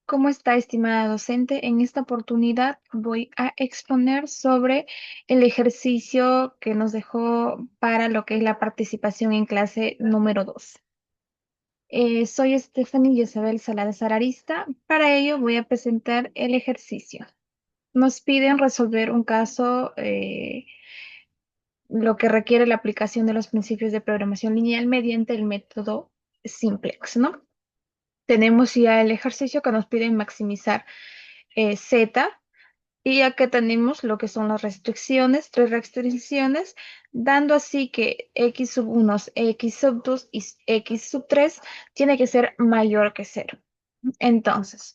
¿Cómo está, estimada docente? En esta oportunidad voy a exponer sobre el ejercicio que nos dejó para lo que es la participación en clase número 2. Soy Stephanie Isabel Salazar Arista. Para ello voy a presentar el ejercicio. Nos piden resolver un caso, lo que requiere la aplicación de los principios de programación lineal mediante el método simplex, ¿no? Tenemos ya el ejercicio que nos piden maximizar Z. Y acá tenemos lo que son las restricciones, tres restricciones, dando así que x sub 1, x sub 2 y x sub 3 tiene que ser mayor que cero. Entonces,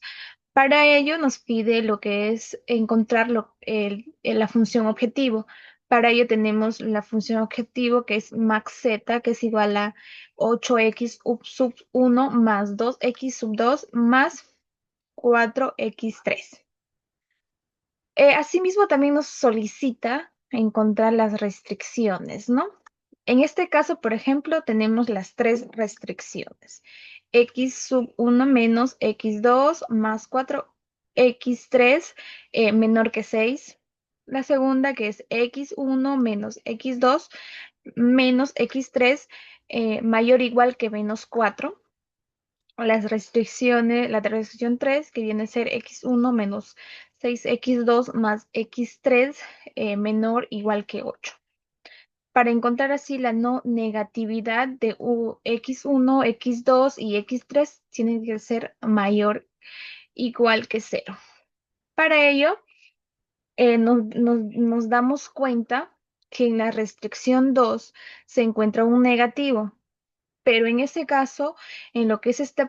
para ello nos pide lo que es encontrar la función objetivo. Para ello tenemos la función objetivo que es max z, que es igual a 8x sub 1 más 2x sub 2 más 4x3. Asimismo, también nos solicita encontrar las restricciones, ¿no? En este caso, por ejemplo, tenemos las tres restricciones. X sub 1 menos x2 más 4x3 menor que 6. La segunda, que es x1 menos x2 menos x3 mayor o igual que menos 4. Las restricciones, la restricción 3 que viene a ser x1 menos 6x2 más x3 menor o igual que 8. Para encontrar así la no negatividad de x1, x2 y x3 tiene que ser mayor o igual que cero. Para ello, nos damos cuenta que en la restricción 2 se encuentra un negativo. Pero en ese caso, en lo que es este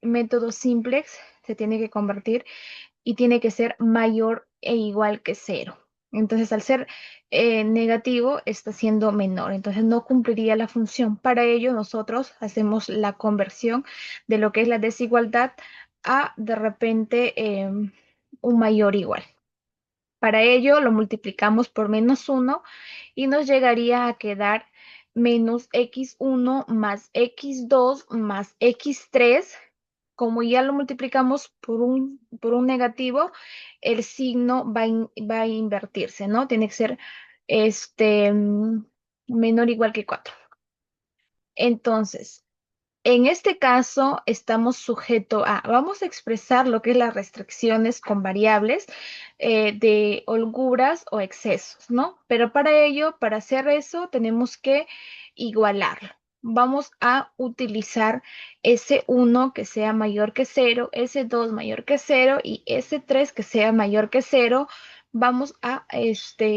método simplex, se tiene que convertir y tiene que ser mayor e igual que cero. Entonces, al ser negativo, está siendo menor. Entonces, no cumpliría la función. Para ello, nosotros hacemos la conversión de lo que es la desigualdad a, de repente, un mayor igual. Para ello lo multiplicamos por menos 1 y nos llegaría a quedar menos x1 más x2 más x3. Como ya lo multiplicamos por un negativo, el signo va a invertirse, ¿no? Tiene que ser menor o igual que 4. Entonces, en este caso, estamos sujetos vamos a expresar lo que es las restricciones con variables de holguras o excesos, ¿no? Pero para ello, para hacer eso, tenemos que igualarlo. Vamos a utilizar S1 que sea mayor que cero, S2 mayor que cero y S3 que sea mayor que cero. Vamos a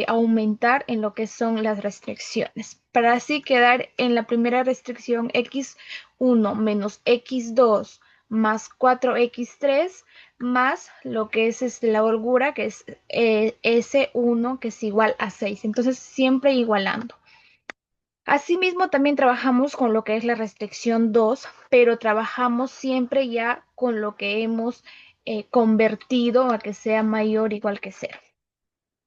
aumentar en lo que son las restricciones. Para así quedar en la primera restricción x1 menos x2 más 4x3 más lo que es la holgura, que es S1, que es igual a 6. Entonces, siempre igualando. Asimismo, también trabajamos con lo que es la restricción 2, pero trabajamos siempre ya con lo que hemos convertido a que sea mayor o igual que 0.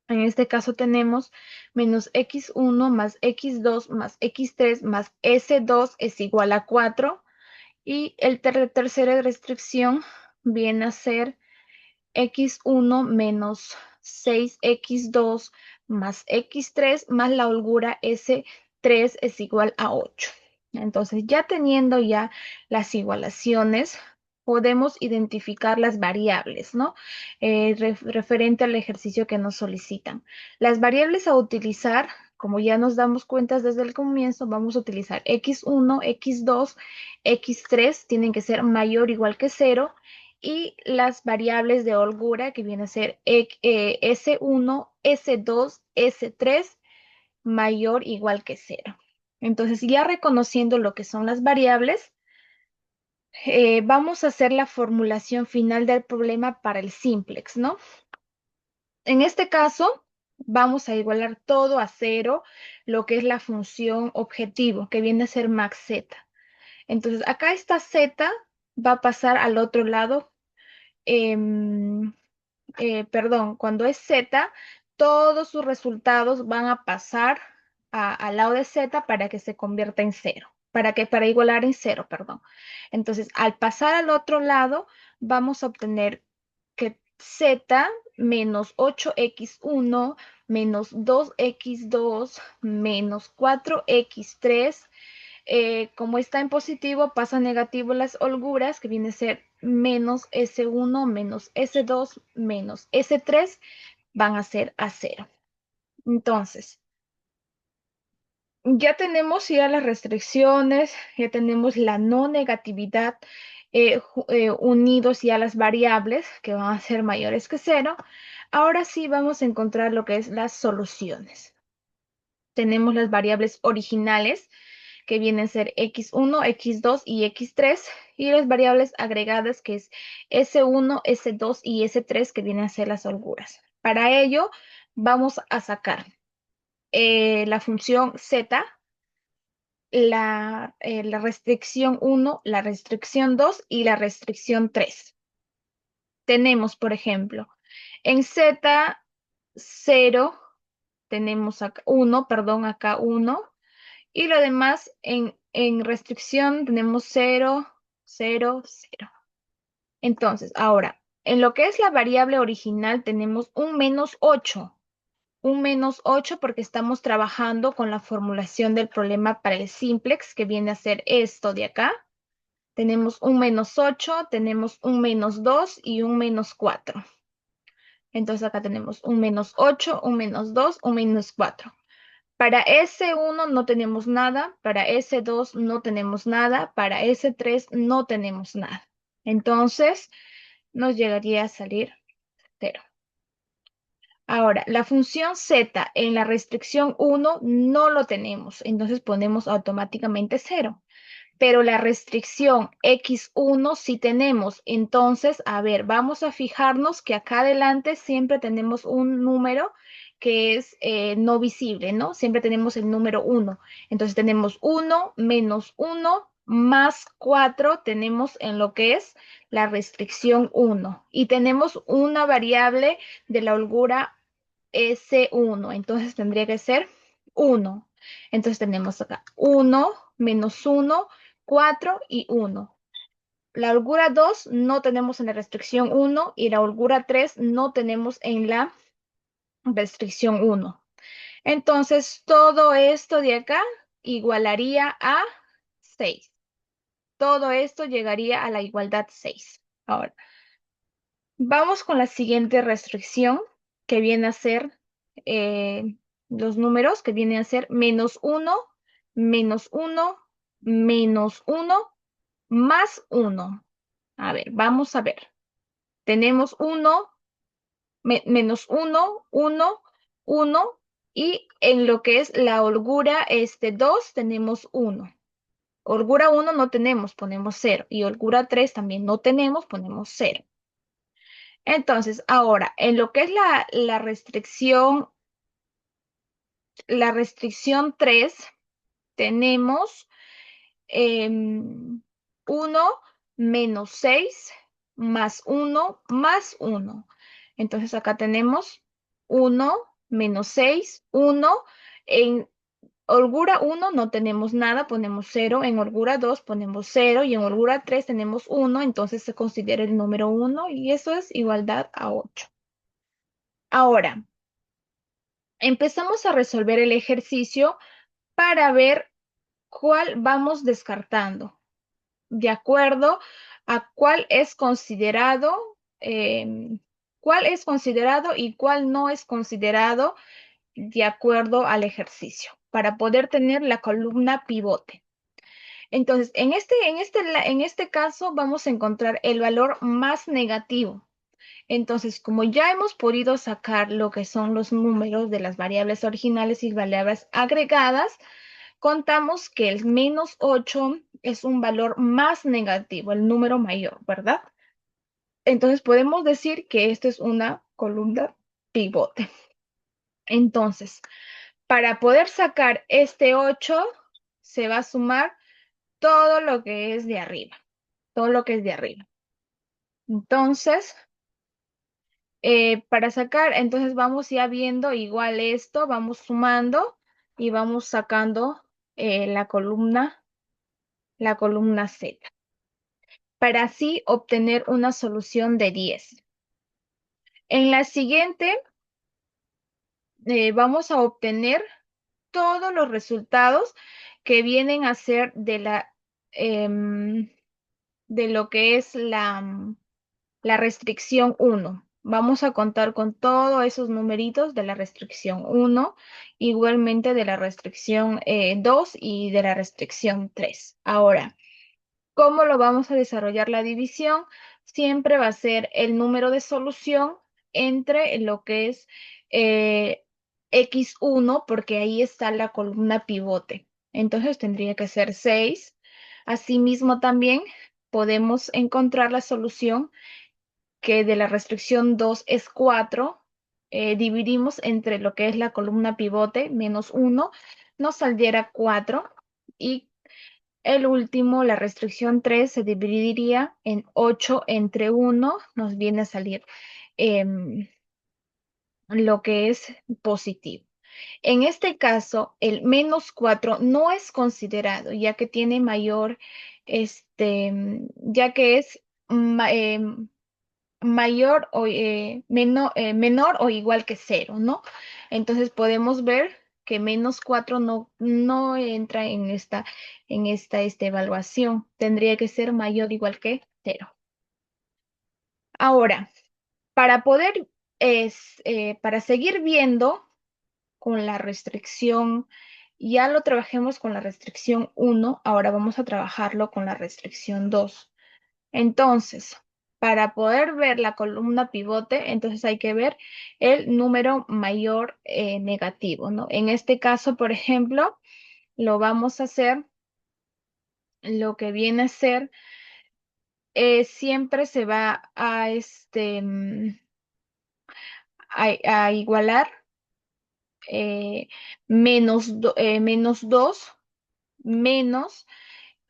En este caso tenemos menos x1 más x2 más x3 más s2 es igual a 4. Y el tercera restricción viene a ser x1 menos 6x2 más x3 más la holgura s3 es igual a 8. Entonces, ya teniendo ya las igualaciones, podemos identificar las variables, ¿no? Referente al ejercicio que nos solicitan. Las variables a utilizar, como ya nos damos cuenta desde el comienzo, vamos a utilizar x1, x2, x3, tienen que ser mayor o igual que 0, y las variables de holgura que viene a ser S1, S2, S3 mayor o igual que 0. Entonces, ya reconociendo lo que son las variables, vamos a hacer la formulación final del problema para el simplex, ¿no? En este caso, vamos a igualar todo a 0, lo que es la función objetivo, que viene a ser max z. Entonces, acá esta z va a pasar al otro lado. em, Perdón, cuando es z, todos sus resultados van a pasar al lado de z para que se convierta en 0, para igualar en 0, perdón. Entonces, al pasar al otro lado, vamos a obtener que z menos 8x1 menos 2x2 menos 4x3, como está en positivo, pasa a negativo las holguras, que viene a ser menos S1 menos S2 menos S3, van a ser a cero. Entonces, ya tenemos ya las restricciones, ya tenemos la no negatividad, unidos ya las variables que van a ser mayores que cero. Ahora sí vamos a encontrar lo que es las soluciones. Tenemos las variables originales, que vienen a ser x1, x2 y x3, y las variables agregadas, que es s1, s2 y s3, que vienen a ser las holguras. Para ello, vamos a sacar la función z, la restricción 1, la restricción 2 y la restricción 3. Tenemos, por ejemplo, en z 0, tenemos acá 1, perdón, acá 1, y lo demás en restricción tenemos 0, 0, 0. Entonces, ahora, en lo que es la variable original tenemos un menos 8. Un menos 8 porque estamos trabajando con la formulación del problema para el simplex, que viene a ser esto de acá. Tenemos un menos 8, tenemos un menos 2 y un menos 4. Entonces acá tenemos un menos 8, un menos 2, un menos 4. Para S1 no tenemos nada, para S2 no tenemos nada, para S3 no tenemos nada. Entonces nos llegaría a salir 0. Ahora, la función z en la restricción 1 no lo tenemos, entonces ponemos automáticamente 0. Pero la restricción x1 sí tenemos. Entonces, a ver, vamos a fijarnos que acá adelante siempre tenemos un número que es no visible, ¿no? Siempre tenemos el número 1. Entonces tenemos 1 menos 1 más 4 tenemos en lo que es la restricción 1. Y tenemos una variable de la holgura S1. Entonces tendría que ser 1. Entonces tenemos acá 1 menos 1, 4 y 1. La holgura 2 no tenemos en la restricción 1 y la holgura 3 no tenemos en la restricción 1. Entonces, todo esto de acá igualaría a 6. Todo esto llegaría a la igualdad 6. Ahora, vamos con la siguiente restricción, que viene a ser eh, los números, que viene a ser menos 1, menos 1, menos 1, más 1. A ver, vamos a ver. Tenemos 1, menos 1, 1, 1, y en lo que es la holgura 2 tenemos 1. Holgura 1 no tenemos, ponemos 0. Y holgura 3 también no tenemos, ponemos 0. Entonces, ahora, en lo que es la restricción 3, tenemos 1 menos 6 más 1 más 1. Entonces acá tenemos 1 menos 6, 1. En holgura 1 no tenemos nada, ponemos 0. En holgura 2 ponemos 0. Y en holgura 3 tenemos 1. Entonces se considera el número 1 y eso es igualdad a 8. Ahora, empezamos a resolver el ejercicio para ver cuál vamos descartando, de acuerdo a cuál es considerado y cuál no es considerado de acuerdo al ejercicio, para poder tener la columna pivote. Entonces, en este caso vamos a encontrar el valor más negativo. Entonces, como ya hemos podido sacar lo que son los números de las variables originales y variables agregadas, contamos que el menos 8 es un valor más negativo, el número mayor, ¿verdad? Entonces podemos decir que esta es una columna pivote. Entonces, para poder sacar este 8, se va a sumar todo lo que es de arriba, todo lo que es de arriba. Entonces, para sacar, entonces vamos ya viendo igual esto, vamos sumando y vamos sacando la columna Z. para así obtener una solución de 10. En la siguiente, vamos a obtener todos los resultados que vienen a ser em, de lo que es la restricción 1. Vamos a contar con todos esos numeritos de la restricción 1, igualmente de la restricción 2 y de la restricción 3. Ahora, ¿cómo lo vamos a desarrollar la división? Siempre va a ser el número de solución entre lo que es eh, x1, porque ahí está la columna pivote. Entonces tendría que ser 6. Asimismo, también podemos encontrar la solución que de la restricción 2 es 4. Dividimos entre lo que es la columna pivote menos 1, nos saldría 4. Y el último, la restricción 3, se dividiría en 8 entre 1, nos viene a salir em, lo que es positivo. En este caso, el menos 4 no es considerado, ya que tiene mayor, ya que es mayor o menor o igual que cero, ¿no? Entonces podemos ver que menos 4 no entra en esta evaluación. Tendría que ser mayor o igual que cero. Ahora, para poder, para seguir viendo con la restricción, ya lo trabajemos con la restricción 1, ahora vamos a trabajarlo con la restricción 2. Entonces, para poder ver la columna pivote, entonces hay que ver el número mayor negativo, ¿no? En este caso, por ejemplo, lo vamos a hacer, lo que viene a ser, siempre se va a igualar eh, menos 2 menos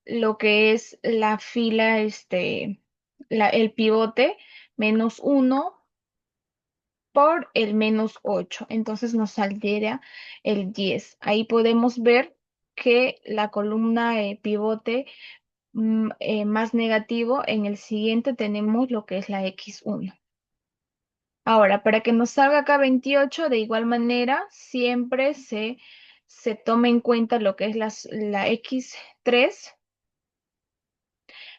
lo que es la fila, el pivote, menos 1 por el menos 8. Entonces nos saldría el 10. Ahí podemos ver que la columna pivote más negativo, en el siguiente tenemos lo que es la x1. Ahora, para que nos salga acá 28, de igual manera, siempre se toma en cuenta lo que es la x3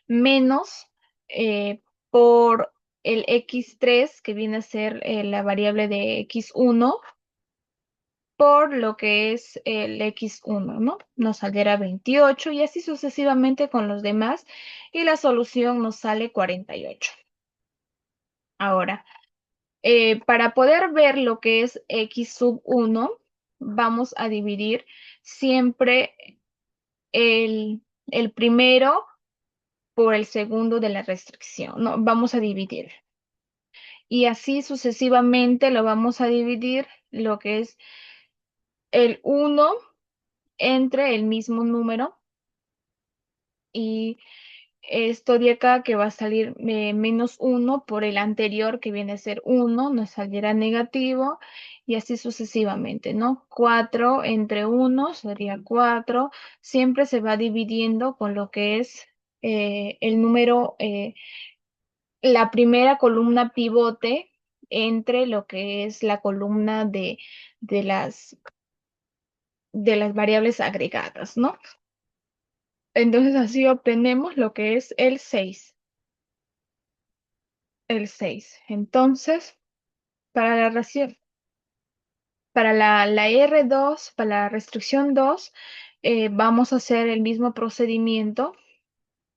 menos por el x3, que viene a ser la variable de x1, por lo que es el x1, ¿no? Nos saldrá 28 y así sucesivamente con los demás, y la solución nos sale 48. Ahora, para poder ver lo que es x sub 1, vamos a dividir siempre el primero por el segundo de la restricción, ¿no? Vamos a dividir. Y así sucesivamente lo vamos a dividir lo que es el 1 entre el mismo número, y esto de acá que va a salir menos 1 por el anterior que viene a ser 1, nos saldrá negativo, y así sucesivamente, ¿no? 4 entre 1 sería 4. Siempre se va dividiendo con lo que es el número, la primera columna pivote entre lo que es la columna de las, de las variables agregadas, ¿no? Entonces así obtenemos lo que es el 6. El 6. Entonces, para la ración, para la R2, para la restricción 2, vamos a hacer el mismo procedimiento,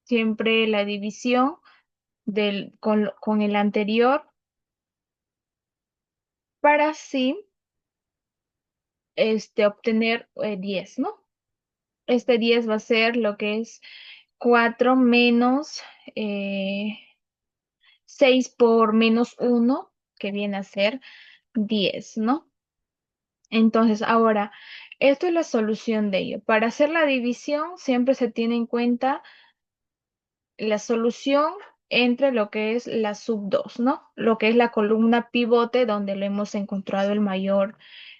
siempre la división con el anterior, para así obtener 10, ¿no? Este 10 va a ser lo que es 4 menos 6 por menos 1, que viene a ser 10, ¿no? Entonces, ahora, esto es la solución de ello. Para hacer la división, siempre se tiene en cuenta la solución entre lo que es la sub 2, ¿no? Lo que es la columna pivote donde lo hemos encontrado el mayor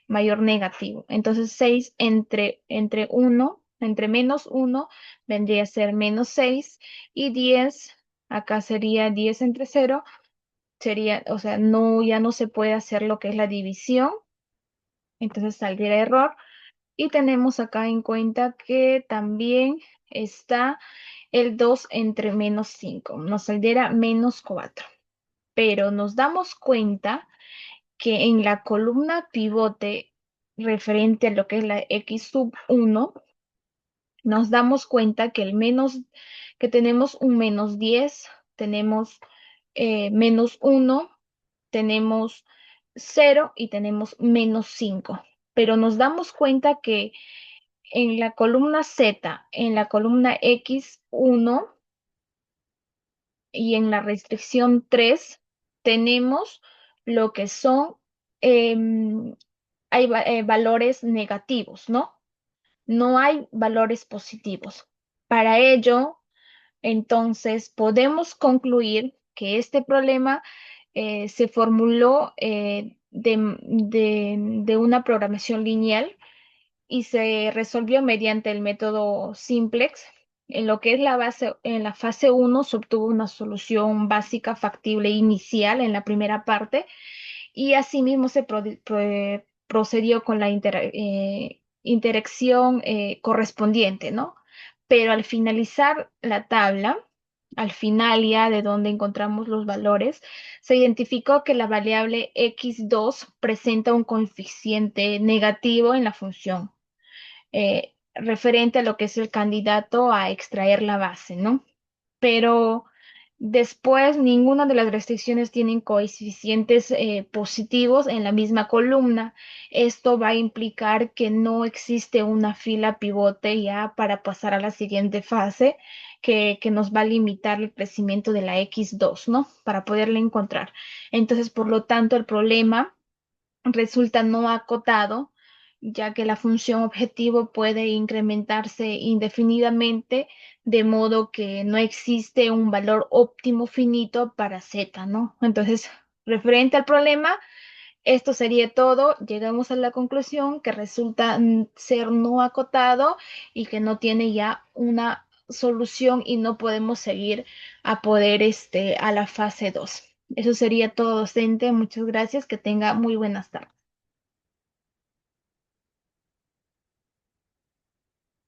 negativo. Entonces, 6 entre 1, entre menos 1, vendría a ser menos 6, y 10 acá sería 10 entre cero, sería, o sea, no, ya no se puede hacer lo que es la división, entonces saldría error. Y tenemos acá en cuenta que también está el 2 entre -5, nos saldría -4. Pero nos damos cuenta que en la columna pivote referente a lo que es la x sub 1, nos damos cuenta que que tenemos un -10, tenemos -1, tenemos 0 y tenemos -5. Pero nos damos cuenta que en la columna Z, en la columna x1 y en la restricción 3 tenemos lo que son, em, hay valores negativos, ¿no? No hay valores positivos. Para ello, entonces, podemos concluir que este problema se formuló de una programación lineal y se resolvió mediante el método simplex. En lo que es la base, en la fase uno se obtuvo una solución básica factible inicial en la primera parte y asimismo se procedió con la interacción correspondiente, ¿no? Pero al finalizar la tabla, al final ya de donde encontramos los valores, se identificó que la variable x2 presenta un coeficiente negativo en la función referente a lo que es el candidato a extraer la base, ¿no? Pero después ninguna de las restricciones tienen coeficientes positivos en la misma columna. Esto va a implicar que no existe una fila pivote ya para pasar a la siguiente fase que nos va a limitar el crecimiento de la x2, ¿no? Para poderla encontrar. Entonces, por lo tanto, el problema resulta no acotado, ya que la función objetivo puede incrementarse indefinidamente, de modo que no existe un valor óptimo finito para z, ¿no? Entonces, referente al problema, esto sería todo. Llegamos a la conclusión que resulta ser no acotado y que no tiene ya una solución y no podemos seguir a poder a la fase 2. Eso sería todo, docente. Muchas gracias. Que tenga muy buenas tardes.